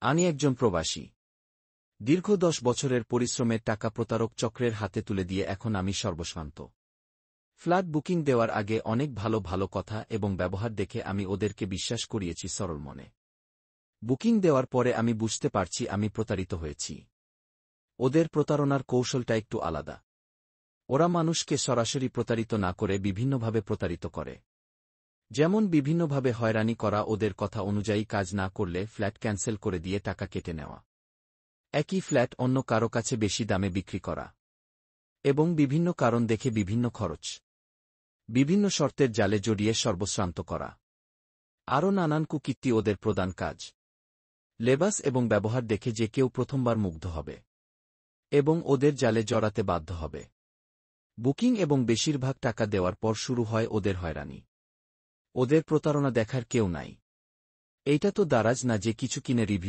আমি একজন প্রবাসী। দীর্ঘ 10 বছরের পরিশ্রমের টাকা প্রতারক চক্রের হাতে তুলে দিয়ে এখন আমি সর্বশান্ত। ফ্ল্যাট বুকিং দেওয়ার আগে অনেক ভালো ভালো কথা এবং ব্যবহার দেখে আমি ওদেরকে বিশ্বাস করিয়েছি সরল মনে। বুকিং দেওয়ার পরে আমি বুঝতে পারছি আমি প্রতারিত হয়েছি। ওদের প্রতারণার কৌশলটা একটু আলাদা। ওরা মানুষকে সরাসরি প্রতারিত না করে বিভিন্নভাবে প্রতারিত করে। যেমন বিভিন্নভাবে হয়রানি করা, ওদের কথা অনুযায়ী কাজ না করলে ফ্ল্যাট ক্যান্সেল করে দিয়ে টাকা কেটে নেওয়া, একই ফ্ল্যাট অন্য কারো কাছে বেশি দামে বিক্রি করা এবং বিভিন্ন কারণ দেখে বিভিন্ন খরচ, বিভিন্ন শর্তের জালে জড়িয়ে সর্বশ্রান্ত করা। আরও নানান কুকীর্তি ওদের প্রধান কাজ। লেবাস এবং ব্যবহার দেখে যে কেউ প্রথমবার মুগ্ধ হবে এবং ওদের জালে জড়াতে বাধ্য হবে। বুকিং এবং বেশিরভাগ টাকা দেওয়ার পর শুরু হয় ওদের হয়রানি। ওদের প্রতারণা দেখার কেউ নাই। এইটা তো দারাজ না যে কিছু কিনে রিভিউ